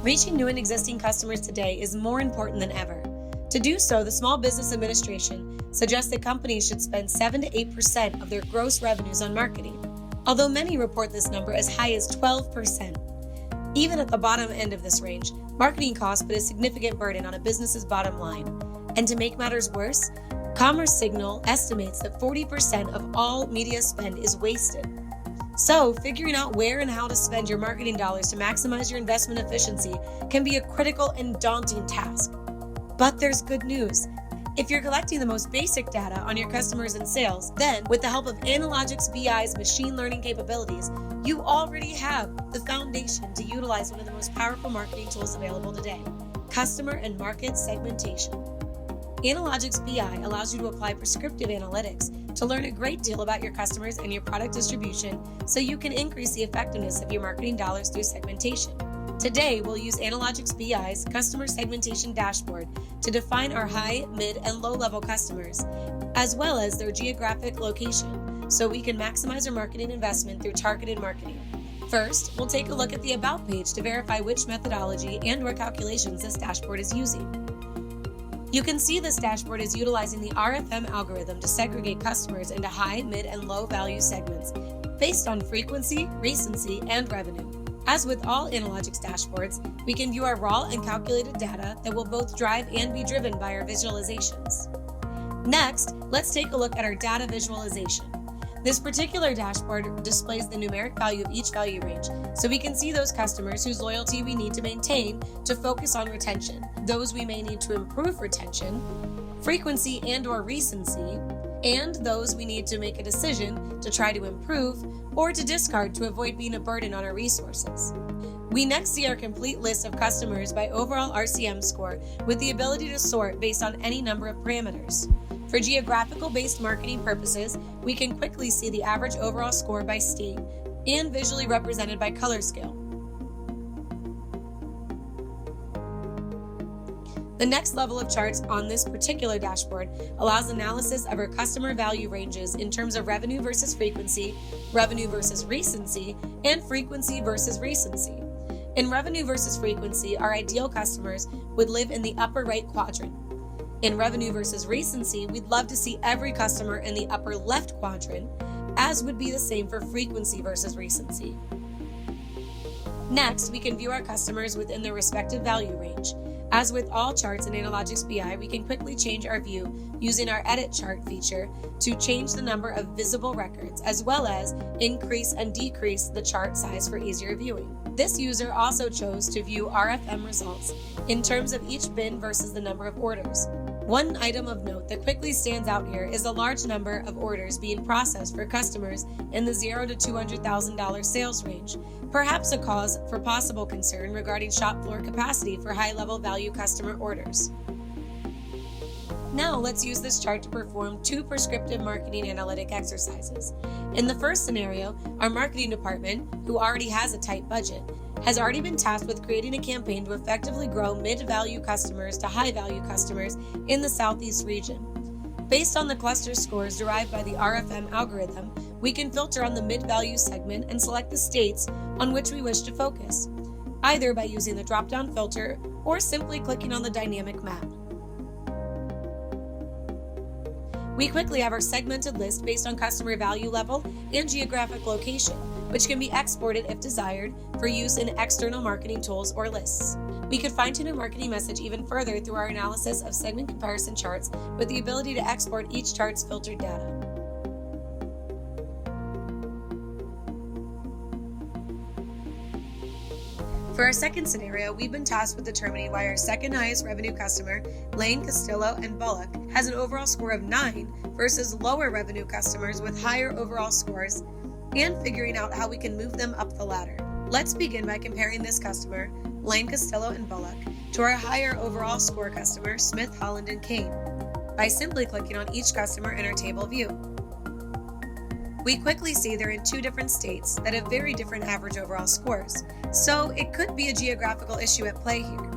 Reaching new and existing customers today is more important than ever. To do so, the Small Business Administration suggests that companies should spend 7 to 8% of their gross revenues on marketing, although many report this number as high as 12%. Even at the bottom end of this range, marketing costs put a significant burden on a business's bottom line. And to make matters worse, Commerce Signal estimates that 40% of all media spend is wasted. So, figuring out where and how to spend your marketing dollars to maximize your investment efficiency can be a critical and daunting task. But there's good news. If you're collecting the most basic data on your customers and sales, then with the help of Analogyx BI's machine learning capabilities, you already have the foundation to utilize one of the most powerful marketing tools available today: customer and market segmentation. Analogyx BI allows you to apply prescriptive analytics to learn a great deal about your customers and your product distribution so you can increase the effectiveness of your marketing dollars through segmentation. Today, we'll use Analogyx BI's customer segmentation dashboard to define our high, mid, and low-level customers, as well as their geographic location, so we can maximize our marketing investment through targeted marketing. First, we'll take a look at the About page to verify which methodology and/or calculations this dashboard is using. You can see this dashboard is utilizing the RFM algorithm to segregate customers into high, mid, and low value segments based on frequency, recency, and revenue. As with all Analogyx dashboards, we can view our raw and calculated data that will both drive and be driven by our visualizations. Next, let's take a look at our data visualization. This particular dashboard displays the numeric value of each value range, so we can see those customers whose loyalty we need to maintain to focus on retention, those we may need to improve retention, frequency and/or recency, and those we need to make a decision to try to improve or to discard to avoid being a burden on our resources. We next see our complete list of customers by overall RCM score with the ability to sort based on any number of parameters. For geographical-based marketing purposes, we can quickly see the average overall score by state and visually represented by color scale. The next level of charts on this particular dashboard allows analysis of our customer value ranges in terms of revenue versus frequency, revenue versus recency, and frequency versus recency. In revenue versus frequency, our ideal customers would live in the upper right quadrant. In revenue versus recency, we'd love to see every customer in the upper left quadrant, as would be the same for frequency versus recency. Next, we can view our customers within their respective value range. As with all charts in Analogyx BI, we can quickly change our view using our Edit Chart feature to change the number of visible records, as well as increase and decrease the chart size for easier viewing. This user also chose to view RFM results in terms of each bin versus the number of orders. One item of note that quickly stands out here is the large number of orders being processed for customers in the $0 to $200,000 sales range, perhaps a cause for possible concern regarding shop floor capacity for high-level value customer orders. Now let's use this chart to perform two prescriptive marketing analytic exercises. In the first scenario, our marketing department, who already has a tight budget, has already been tasked with creating a campaign to effectively grow mid-value customers to high-value customers in the Southeast region. Based on the cluster scores derived by the RFM algorithm, we can filter on the mid-value segment and select the states on which we wish to focus, either by using the drop-down filter or simply clicking on the dynamic map. We quickly have our segmented list based on customer value level and geographic location, which can be exported if desired for use in external marketing tools or lists. We could fine-tune a marketing message even further through our analysis of segment comparison charts with the ability to export each chart's filtered data. For our second scenario, we've been tasked with determining why our second highest revenue customer, Lane, Castillo, and Bullock, has an overall score of 9 versus lower revenue customers with higher overall scores, and figuring out how we can move them up the ladder. Let's begin by comparing this customer, Lane, Castillo, and Bullock, to our higher overall score customer, Smith, Holland, and Kane, by simply clicking on each customer in our table view. We quickly see they're in two different states that have very different average overall scores, so it could be a geographical issue at play here.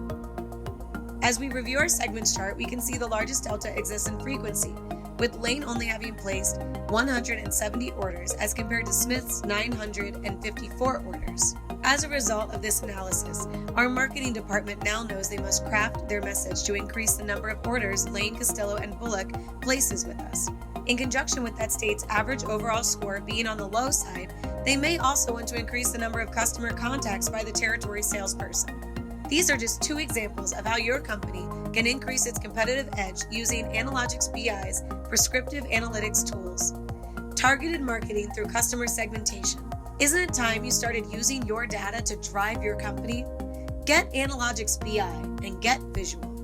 As we review our segments chart, we can see the largest delta exists in frequency, with Lane only having placed 170 orders as compared to Smith's 954 orders. As a result of this analysis, our marketing department now knows they must craft their message to increase the number of orders Lane, Costello, and Bullock places with us. In conjunction with that state's average overall score being on the low side, they may also want to increase the number of customer contacts by the territory salesperson. These are just two examples of how your company can increase its competitive edge using Analogyx BI's prescriptive analytics tools. Targeted marketing through customer segmentation. Isn't it time you started using your data to drive your company? Get Analogyx BI and get visual.